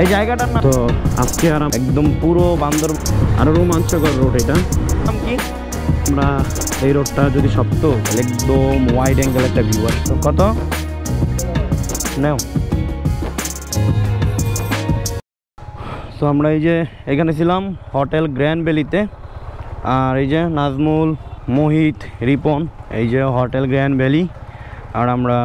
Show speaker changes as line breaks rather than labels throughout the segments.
এই জায়গাটার নাম তো আজকে আর একদম পুরো বান্দর আরো রোমাঞ্চকর রোড। এটা নাম কি? আমরা এই রোডটা যদি সপ্ত একদম ওয়াইড অ্যাঙ্গেল একটা ভিউ আসতো। কত নাও? তো আমরা এই যে এখানে ছিলাম হোটেল গ্র্যান্ড ভ্যালিতে, আর এই যে নাজমুল, মোহিত, রিপন, এই যে হোটেল গ্র্যান্ড ভ্যালি। আর আমরা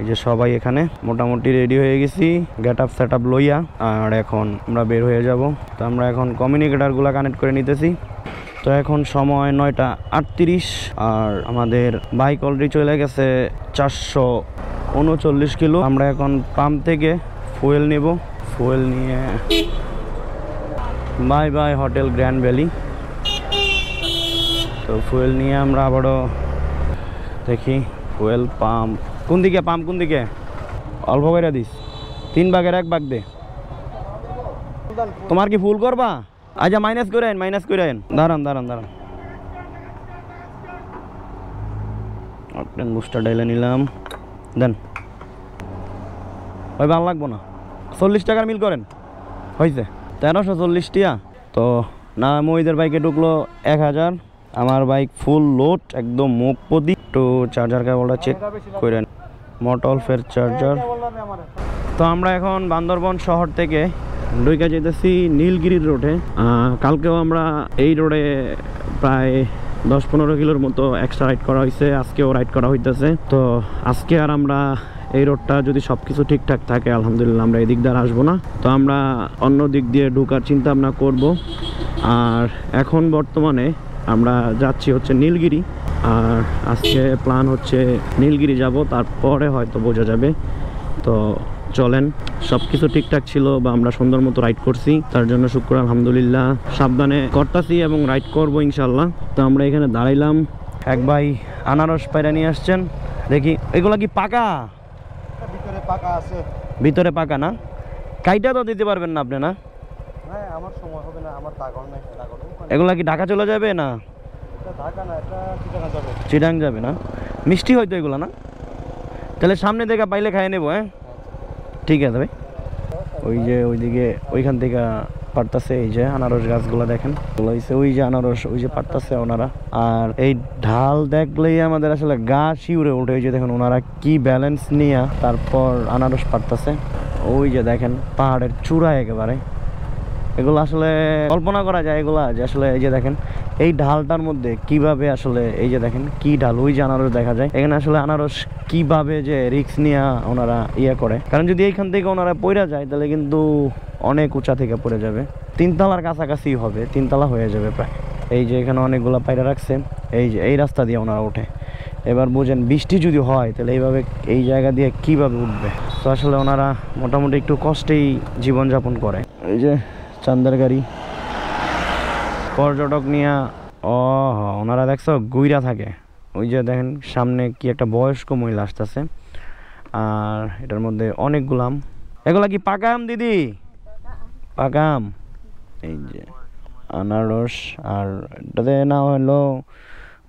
এই যে সবাই এখানে মোটামুটি রেডি হয়ে গেছি গেট আপ সেট আপ লইয়া, আর এখন আমরা বের হয়ে যাব। তো আমরা এখন কমিউনিকেটারগুলো কানেক্ট করে নিতেছি। তো এখন সময় 9টা 38, আর আমাদের বাইক অলরেডি চলে গেছে 439 কিলো। আমরা এখন পাম্প থেকে ফুয়েল নেব, ফুয়েল নিয়ে bye bye hotel grand valley. তো ফুয়েল নিয়ে আমরা আবারও দেখি ফুয়েল পাম্প কোন দিকে, পাম্প কোন দিকে? অল্প করে দিস, 3 ভাগের 1 ভাগ দে। তোমার কি ফুল করবা? আচ্ছা মাইনাস করে আইন, মাইনাস করে আইন। দাঁড়ান দাঁড়ান দাঁড়ান, অকটেন বুস্টার ডাইলে নিলাম, দেন। ওই ভালো লাগবো না, 40 টাকার মিল করেন, হয়েছে 1340 টাকা। তো না মহিদের বাইকে ঢুকলো 1000, আমার বাইক ফুল লোড একদম মুখ প্রতি। একটু চার্জার কেবলটা চেক করেন, মোটল ফের চার্জার। তো আমরা এখন বান্দরবন শহর থেকে ঢুকে যেতেছি নীলগিরির রোডে। কালকেও আমরা এই রোডে প্রায় 10-15 কিলোর মতো এক্সট্রা রাইড করা হয়েছে, আজকেও রাইড করা হইতেছে। তো আজকে আর আমরা এই রোডটা যদি সব কিছু ঠিকঠাক থাকে আলহামদুলিল্লাহ আমরা এই দিক দিয়ে আসবো না। তো আমরা অন্য দিক দিয়ে ঢোকার চিন্তা ভাবনা করব। আর এখন বর্তমানে আমরা যাচ্ছি হচ্ছে নীলগিরি, আর আজকে প্ল্যান হচ্ছে নীলগিরি যাব, তারপরে হয়তো বোঝা যাবে। তো চলেন, সব কিছু ঠিকঠাক ছিল বা আমরা সুন্দর মতো রাইড করছি, তার জন্য শুক্র আলহামদুলিল্লাহ। সাবধানে করতেছি এবং রাইড করবো ইনশাল্লাহ। তো আমরা এখানে দাঁড়াইলাম, এক ভাই আনারস পায়রা নিয়ে আসছেন। দেখি এগুলা কি পাকা?
ভিতরে পাকা আছে,
ভিতরে পাকা না? কাইটা তো দিতে পারবেন না আপনি? না
আমার সময় হবে না, আমার টাকাও নেই।
এগুলা কি ঢাকা চলে যাবে? না
ঢাকা না, এটা চিটাগাং যাবে।
চিটাং যাবে না? মিষ্টি হয়তো এগুলা না? তাহলে সামনে থেকে পাইলে খাই নেবো। হ্যাঁ ঠিক আছে ভাই। ওই যে ওইদিকে ওইখান থেকে পারতাছে, এই যে আনারস গাছগুলো দেখেন, ওই যে আনারস ওই যে পারতাছে ওনারা। আর এই ঢাল দেখলেই আমাদের আসলে গা শিউরে ওঠে। ওই যে দেখেন ওনারা কি ব্যালেন্স নিয়ে তারপর আনারস পারতাছে। ওই যে দেখেন পাহাড়ের চূড়ায় একেবারে, এগুলো আসলে কল্পনা করা যায় এগুলা, যে আসলে এই যে দেখেন এই ঢালটার মধ্যে কিভাবে আসলে এই যে দেখেন কি ঢাল, ওই যে আনারস দেখা যায় এখানে। আসলে আনারস কিভাবে যে রিস্ক নিয়ে ওনারা ইয়ে করে, কারণ যদি এইখান থেকে ওনারা পড়ে যায় তাহলে কিন্তু অনেক উঁচা থেকে পড়ে যাবে, 3 তলার কাছাকাছি হবে, 3 তলা হয়ে যাবে প্রায়। এই যে এখানে অনেকগুলো পায়রা রাখছে, এই যে এই রাস্তা দিয়ে ওনারা ওঠে। এবার বুঝেন বৃষ্টি যদি হয় তাহলে এইভাবে এই জায়গা দিয়ে কিভাবে উঠবে। তো আসলে ওনারা মোটামুটি একটু কষ্টেই জীবনযাপন করে। এই যে চান্দার গাড়ি পর্যটক নিয়ে, ওনারা দেখছো গুইরা থাকে। ওই যে দেখেন সামনে কি একটা বয়স্ক মহিলা আসতেছে, আর এটার মধ্যে অনেকগুলো আম। এগুলা কি পাকা আম দিদি? পাকা আম। এই যে আনারস, আর এটাতে না হলো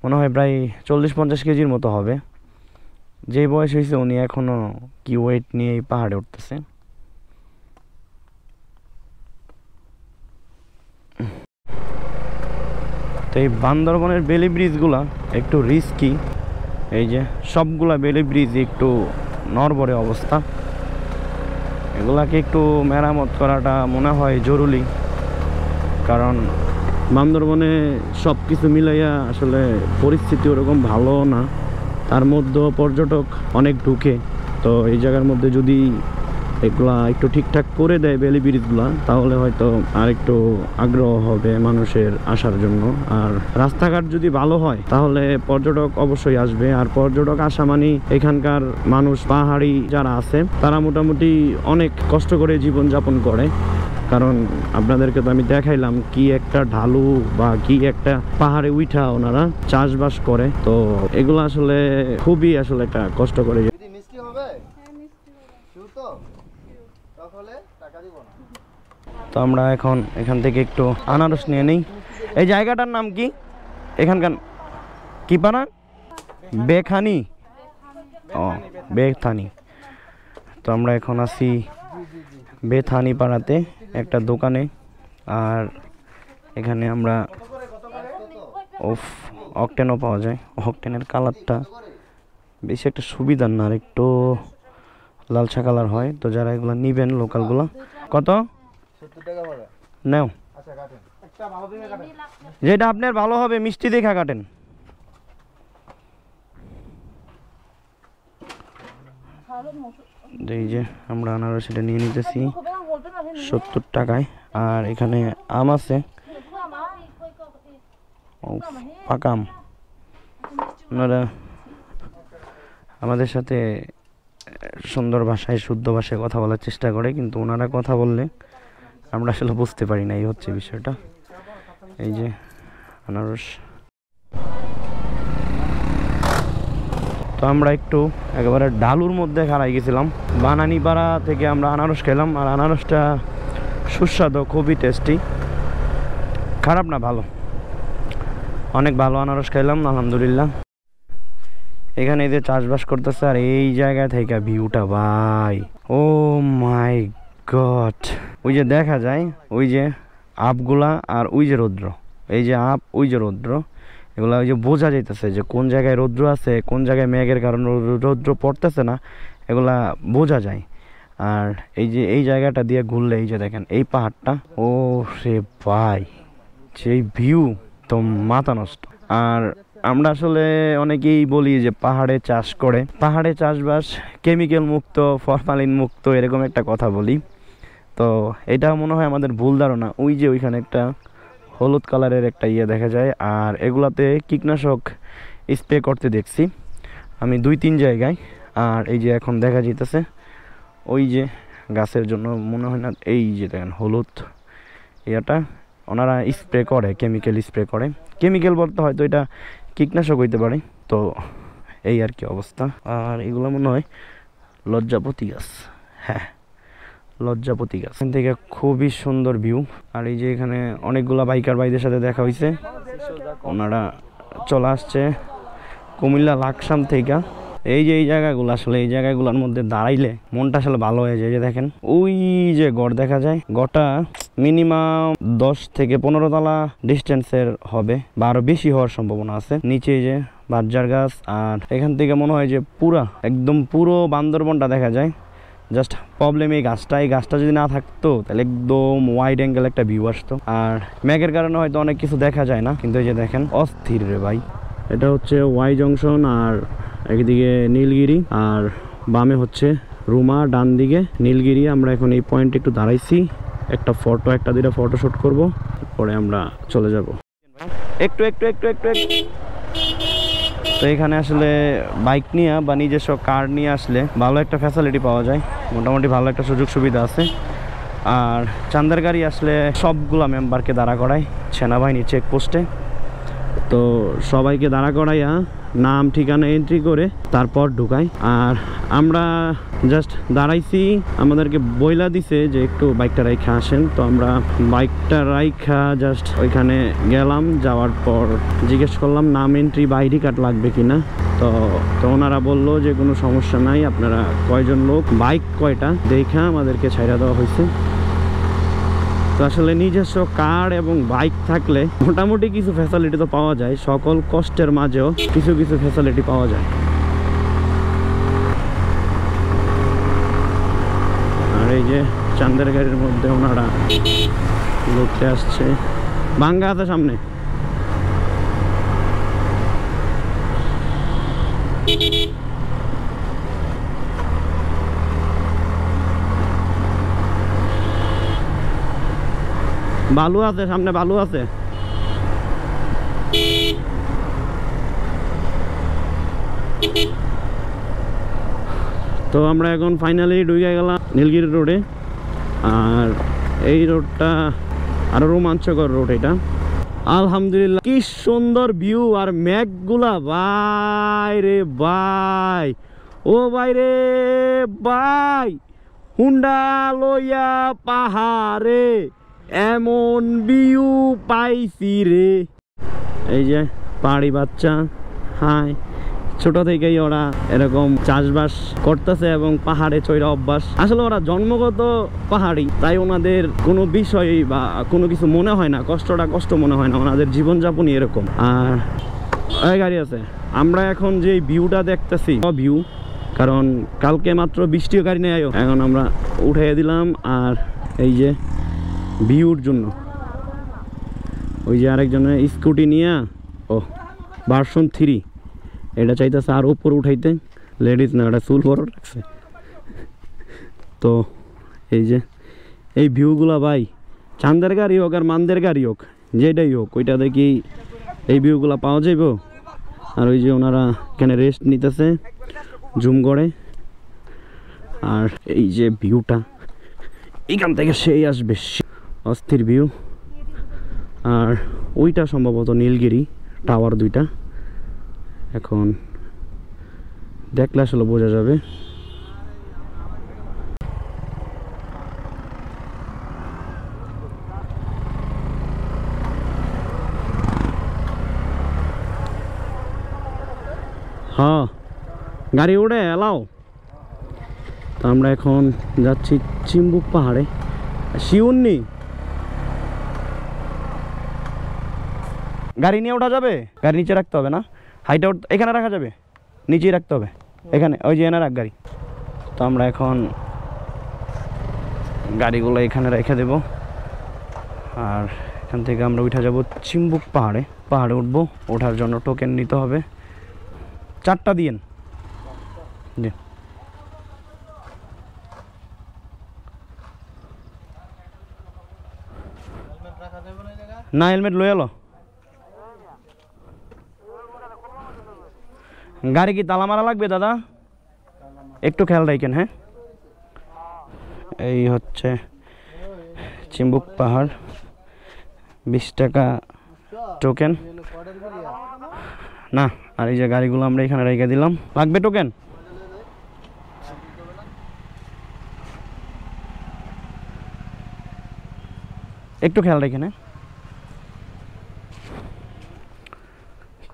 মনে হয় প্রায় 40-50 কেজির মতো হবে। যে বয়স হয়েছে উনি এখনো কি ওয়েট নিয়ে এই পাহাড়ে উঠতেছে। তো এই বান্দরবনের বেলি ব্রিজগুলা একটু রিস্কি। এই যে সবগুলা বেলি ব্রিজ একটু নড়বড়ে অবস্থা, এগুলাকে একটু মেরামত করাটা মনে হয় জরুরি। কারণ বান্দরবনে সব কিছু মিলাইয়া আসলে পরিস্থিতি ওরকম ভালো না, তার মধ্যেও পর্যটক অনেক ঢুকে। তো এই জায়গার মধ্যে যদি এগুলা একটু ঠিকঠাক করে দেয় বেলি ব্রিজগুলা, তাহলে হয়তো আর একটু আগ্রহ হবে মানুষের আসার জন্য। আর রাস্তাঘাট যদি ভালো হয় তাহলে পর্যটক অবশ্যই আসবে। আর পর্যটক আসা মানে এখানকার মানুষ, পাহাড়ি যারা আছে তারা মোটামুটি অনেক কষ্ট করে জীবনযাপন করে। কারণ আপনাদেরকে তো আমি দেখাইলাম কি একটা ঢালু বা কি একটা পাহাড়ে উঠা ওনারা চাষবাস করে। তো এগুলো আসলে খুবই আসলে একটা কষ্ট করে। তো আমরা এখন এখান থেকে একটু আনারস নিয়ে নেই। এই জায়গাটার নাম কি? এখানকার কি পানা? বেখানি। ও বেখানি। তো আমরা এখন আছি বেথানি পাড়াতে একটা দোকানে। আর এখানে আমরা অকটেনও পাওয়া যায়। অকটেনের কালারটা বেশি একটা সুবিধার না, আর একটু লালচা কালার হয়। তো যারা এগুলো নিবেন লোকালগুলো, কত
70 টাকা বলে।
নাও,
আচ্ছা কাটেন, একটা ভালো দিনে কাটেন।
যেটা আপনার ভালো হবে মিষ্টি দেখা কাটেন। এই যে আমরা আনারস এটা নিয়ে নিতেছি 70 টাকায়। আর এখানে আম আছে, পাকা আম। ওনারা আমাদের সাথে সুন্দর ভাষায় শুদ্ধ ভাষায় কথা বলার চেষ্টা করে, কিন্তু ওনারা কথা বললে আমরা আসলে বুঝতে পারি না, এই হচ্ছে বিষয়টা। এই যে আনারস। তো আমরা একটু একেবারে ডালুর মধ্যে খাড়াই গেছিলাম। বানানীপাড়া থেকে আমরা আনারস খেলাম, আর আনারসটা সুস্বাদু, খুবই টেস্টি, খারাপ না, ভালো, অনেক ভালো আনারস খাইলাম আলহামদুলিল্লাহ। এখানে এই যে চাষবাস করতেছে, আর এই জায়গা থেকে ভিউটা ভাই, ও মাই গড! ওই যে দেখা যায় ওই যে আপগুলা, আর ওই যে রৌদ্র, এই যে আপ, ওই যে রৌদ্র, এগুলা ওই যে বোঝা যাইতেছে যে কোন জায়গায় রৌদ্র আছে, কোন জায়গায় মেঘের কারণে রৌদ্র পড়তেছে না, এগুলা বোঝা যায়। আর এই যে এই জায়গাটা দিয়ে ঘুরলে এই যে দেখেন এই পাহাড়টা, ও রে ভাই, সেই ভিউ তো মাথা নষ্ট। আর আমরা আসলে অনেকেই বলি যে পাহাড়ে চাষ করে, পাহাড়ে চাষবাস কেমিক্যাল মুক্ত, ফরমালিন মুক্ত, এরকম একটা কথা বলি। তো এটা মনে হয় আমাদের ভুল ধারণা। ওই যে ওইখানে একটা হলুদ কালারের একটা ইয়ে দেখা যায়, আর এগুলাতে কীটনাশক স্প্রে করতে দেখছি আমি 2-3 জায়গায়। আর এই যে এখন দেখা যেতেছে ওই যে গাছের জন্য মনে হয় না, এই যে দেখেন হলুদ ইয়াটা ওনারা স্প্রে করে, কেমিক্যাল স্প্রে করে। কেমিক্যাল বলতে হয়তো এটা কীটনাশক হইতে পারে। তো এই আর কি অবস্থা। আর এগুলো মনে হয় লজ্জাপতি গাছ, হ্যাঁ লজ্জাপতি গাছ। এখান থেকে খুবই সুন্দর ভিউ। আর এই যে এখানে অনেকগুলা বাইকার ভাইদের সাথে দেখা হয়েছে, ওনারা চলে আসছে কুমিল্লা লাকসাম থেকে। এই যে এই জায়গাগুলো, আসলে এই জায়গাগুলোর মধ্যে দাঁড়াইলে মনটা আসলে ভালো হয়ে যায়। যে দেখেন ওই যে গড় দেখা যায়, গড়টা মিনিমাম 10 থেকে 15 তলা ডিস্টেন্সের হবে, বা আরো বেশি হওয়ার সম্ভাবনা আছে। নিচে যে বাজ্জার গাছ, আর এখান থেকে মনে হয় যে একদম পুরো বান্দরবনটা দেখা যায়। জাস্ট প্রবলেম এই গাছটা যদি না থাকতো তাহলে একদম ওয়াইড অ্যাঙ্গেল একটা ভিউ আসতো। আর মেঘের কারণে হয়তো অনেক কিছু দেখা যায় না, কিন্তু এই যে দেখেন অস্থির রে ভাই। এটা হচ্ছে ওয়াই জংশন, আর একদিকে নীলগিরি, আর বামে হচ্ছে রুমা, ডান দিকে নীলগিরি। আমরা এখন এই পয়েন্টে একটু দাঁড়াইছি, একটা দুইটা ফটো শুট করবো, পরে আমরা চলে যাব। একটু তো এখানে আসলে বাইক নিয়ে বা নিজস্ব কার নিয়ে আসলে ভালো একটা ফ্যাসিলিটি পাওয়া যায়, মোটামুটি ভালো একটা সুযোগ সুবিধা আছে। আর চান্দার গাড়ি আসলে সবগুলা মেম্বারকে দাঁড়া করায় সেনাবাহিনী চেকপোস্টে। তো সবাইকে দাঁড়া করাইয়া নাম ঠিকানা এন্ট্রি করে তারপর ঢুকায়। আর আমরা জাস্ট দাঁড়াইছি, আমাদেরকে বইলা দিছে যে একটু বাইকটা রাইখা আসেন। তো আমরা বাইকটা রাইখা জাস্ট ওইখানে গেলাম, যাওয়ার পর জিজ্ঞেস করলাম নাম এন্ট্রি বা আইডি কার্ড লাগবে কিনা। তো ওনারা বললো যে কোনো সমস্যা নাই, আপনারা কয়জন লোক, বাইক কয়টা দেখা আমাদেরকে ছাইড়া দেওয়া হয়েছে। তো আসলে নিজস্ব কার এবং বাইক থাকলে মোটামুটি কিছু ফ্যাসিলিটি তো পাওয়া যায়, সকল কষ্টের মাঝেও কিছু কিছু ফ্যাসিলিটি পাওয়া যায়। আর এই যে চান্দের গাড়ির মধ্যে ওনারা ঘুরতে আসছে, ভাঙ্গা আছে সামনে। বালু আছে সামনে, বালু আছে। তো আমরা এখন ফাইনালি ঢুকে গেলাম নীলগিরি রোডে। আর এই রোডটা আরো রোমাঞ্চকর রোড এটা, আলহামদুলিল্লাহ। কি সুন্দর ভিউ, আর মেঘগুলা ভাই রে ভাই, ও ভাই রে ভাই, হুন্ডা লইয়া পাহাড়ে এমন ভিউ পাইছি রে। এই যে পাহাড়ি বাচ্চা, হাই ছোট থেকেই ওরা এরকম চাষবাস করতেছে এবং পাহাড়ে চড়া অভ্যাস। আসলে ওরা জন্মগত পাহাড়ি, তাই ওনাদের কোনো বিষয় বা কোনো কিছু মনে হয় না, কষ্টটা কষ্ট মনে হয় না, ওনাদের জীবনযাপনই এরকম। আর ওই গাড়ি আছে, আমরা এখন যে ভিউটা দেখতেছি ভিউ, কারণ কালকে মাত্র বৃষ্টিও গাড়ি নিয়ে আয়ো, এখন আমরা উঠাই দিলাম। আর এই যে ভিউর জন্য ওই যে আরেকজনের স্কুটি নিয়ে, ও ভার্সন 3, এটা চাইতেছে আর উপর উঠাইতে, লেডিস না, এটা চুল বড় রাখছে। তো এই যে এই ভিউগুলা ভাই, চান্দের গাড়ি হোক আর মান্দের গাড়ি হোক, যেটাই হোক, ওইটা দেখি এই ভিউগুলা পাওয়া যাইব। আর ওই যে ওনারা এখানে রেস্ট নিতেছে জুম করে। আর এই যে ভিউটা এখান থেকে সেই আসবে, অস্থির ভিউ। আর ওইটা সম্ভবত নীলগিরি টাওয়ার দুইটা, এখন দেখলে আসলে বোঝা যাবে। হ্যাঁ গাড়ি উড়ে এলাও। তো আমরা এখন যাচ্ছি চিম্বুক পাহাড়ে। শিউননি গাড়ি নিয়ে ওঠা যাবে? গাড়ি নিচে রাখতে হবে না, হাইটে এখানে রাখা যাবে, নিচেই রাখতে হবে এখানে, ওই যে এনে রাখ গাড়ি। তো আমরা এখন গাড়িগুলো এখানে রেখে দেব। আর এখান থেকে আমরা উঠে যাব চিম্বুক পাহাড়ে। পাহাড়ে উঠবো, ওঠার জন্য টোকেন নিতে হবে, 4টা দিয়েন। জি না, হেলমেট লই এলো। গাড়ি কি তালা মারা লাগবে দাদা? একটু খেয়াল রাখেন। হ্যাঁ, এই হচ্ছে চিম্বুক পাহাড়, 20 টাকা টোকেন। না, আর এই যে গাড়িগুলো আমরা এখানে রেখে দিলাম, লাগবে টোকেন? একটু খেয়াল রাখেন। হ্যাঁ,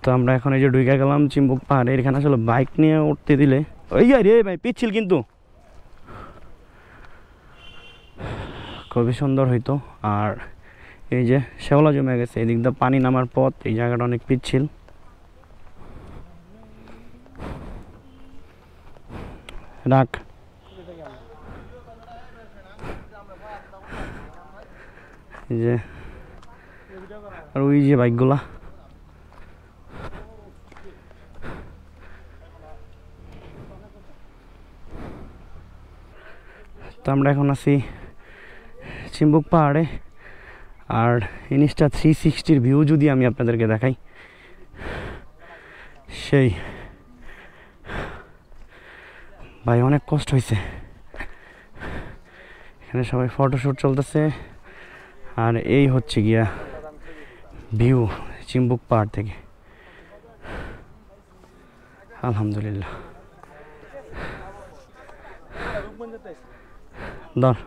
তো আমরা এখন এই যে ঢুকে গেলাম চিম্বুক পাহাড়ে। এখানে আসলে বাইক নিয়ে উঠতে দিলে ওই রে ভাই পিচ্ছিল, কিন্তু খুবই সুন্দর হইতো। আর এই যে শ্যাওলা জমে গেছে, এদিক দিয়ে পানি নামার পথ, এই জায়গাটা অনেক পিচ্ছিল। রাখ এই যে, আর ওই যে বাইকগুলা, তো আমরা এখন আছি চিম্বুক পাহাড়ে। আর ইনস্টা 360-র ভিউ যদি আমি আপনাদেরকে দেখাই, সেই ভাই অনেক কষ্ট হয়েছে। এখানে সবাই ফটোশ্যুট চলতেছে। আর এই হচ্ছে গিয়া ভিউ চিম্বুক পাহাড় থেকে। আলহামদুলিল্লাহ। ধর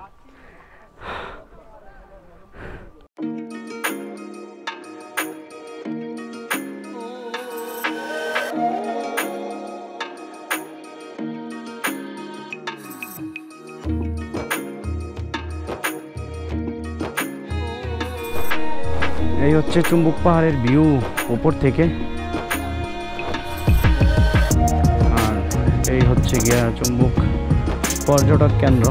এই হচ্ছে চিম্বুক পাহাড়ের ভিউ উপর থেকে। আর এই হচ্ছে গিয়া চিম্বুক পর্যটক কেন্দ্র।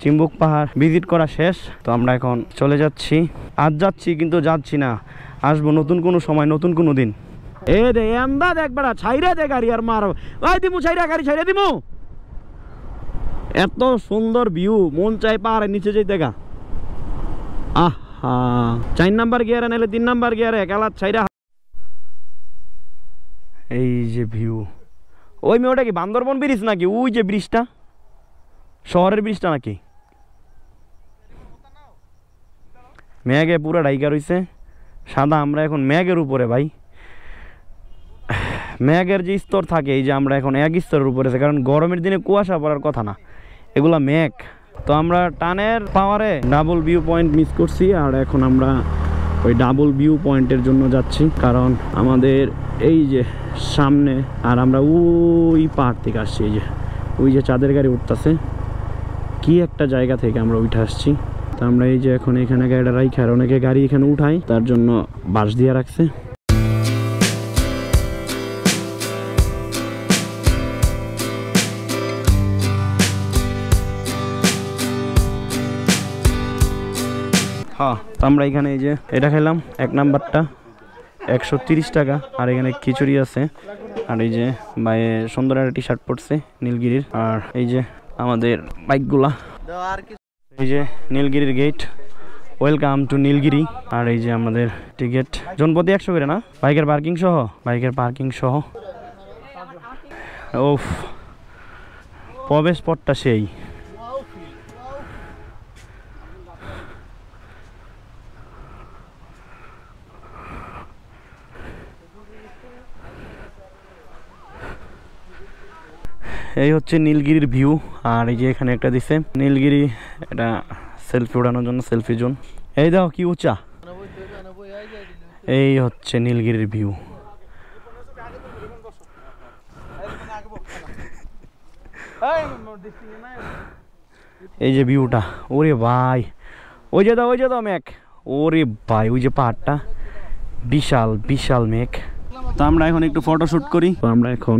চিম্বুক পাহাড় ভিজিট করা শেষ। তো আমরা এখন চলে যাচ্ছি। আজ যাচ্ছি কিন্তু যাচ্ছি না, আসবো নতুন কোনো সময়, নতুন কোনো দিন। এ দে আন্দা দেখ বেড়া, ছাইরা দে গাড়ি আর মার। ওই দিমু ছাইরা, গাড়ি ছাইরা দিমু। এত সুন্দর ভিউ, মন চাই পাহাড়ের নিচে যেতে গা। আহা, 4 নাম্বার গিয়ারে নাইলে 3 নাম্বার গিয়ারে খেলা ছাইরা। এই যে ভিউ, ওই মেয়েটা কি বান্দরবন ব্রিজ নাকি? ওই যে ব্রিজটা, শহরের ব্রিজটা নাকি? মেঘে পুরো ডাইকা রইছে সাদা। আমরা এখন মেঘের উপরে ভাই, মেঘের যে স্তর থাকে, এই যে আমরা এখন এক স্তরের উপরে আছে, কারণ গরমের দিনে কুয়াশা পড়ার কথা না, এগুলা মেঘ। তো আমরা টানের পাওয়ারে ডাবল ভিউ পয়েন্ট মিস করছি, আর এখন আমরা ওই ডাবল ভিউ পয়েন্টের জন্য যাচ্ছি, কারণ আমাদের এই যে সামনে, আর আমরা ওই পাহাড় থেকে আসছি, এই যে ওই যে চাঁদের গাড়ি উঠতেছে, কি একটা জায়গা থেকে আমরা উঠে আসছি। তো আমরা এই যে এখন এখানে গাড়িটা রাইখে, আর অনেকে গাড়ি এখানে উঠাই, তার জন্য বাঁশ দিয়ে রাখছে। হ্যাঁ, তো আমরা এখানে এই যে এটা খেলাম, 1 নাম্বারটা 130 টাকা, আর এখানে খিচুড়ি আছে, আর এই যে ভাই সুন্দর একটা টি শার্ট পরছে নীলগিরির, আর এই যে আমাদের বাইকগুলা, এই যে নীলগিরির গেট, ওয়েলকাম টু নীলগিরি। আর এই যে আমাদের টিকিট জনপ্রতি 100 করে না, বাইকের পার্কিং সহ। ওফ, প্রবেশ পথটা সেই। এই হচ্ছে নীলগিরির ভিউ, আর এই যে এখানে একটা দিছে নীলগিরি, এটা সেলফি ওঠানোর জন্য, সেলফি জোন। এই দেখো কি উঁচা, এই হচ্ছে নীলগিরির ভিউ। এই যে ভিউটা, ওরে ভাই, ওই যে দাও মেঘ, ওরে ভাই ওই যে পাহাড়টা, বিশাল বিশাল মেঘ। তো আমরা এখন একটু ফটোশুট করি। তো আমরা এখন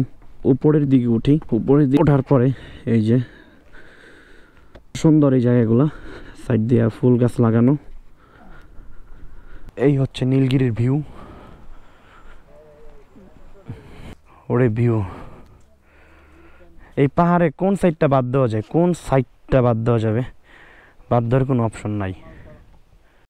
উপরের দিকে উঠি, উপরের দিকে ওঠার পরে এই যে সুন্দর এই জায়গাগুলো, সাইড দিয়ে ফুল গাছ লাগানো। এই হচ্ছে নীলগিরির ভিউ, ওরে ভিউ। এই পাহাড়ে কোন সাইডটা বাদ দেওয়া যায়, বাদ দেওয়ার কোনো অপশন নাই।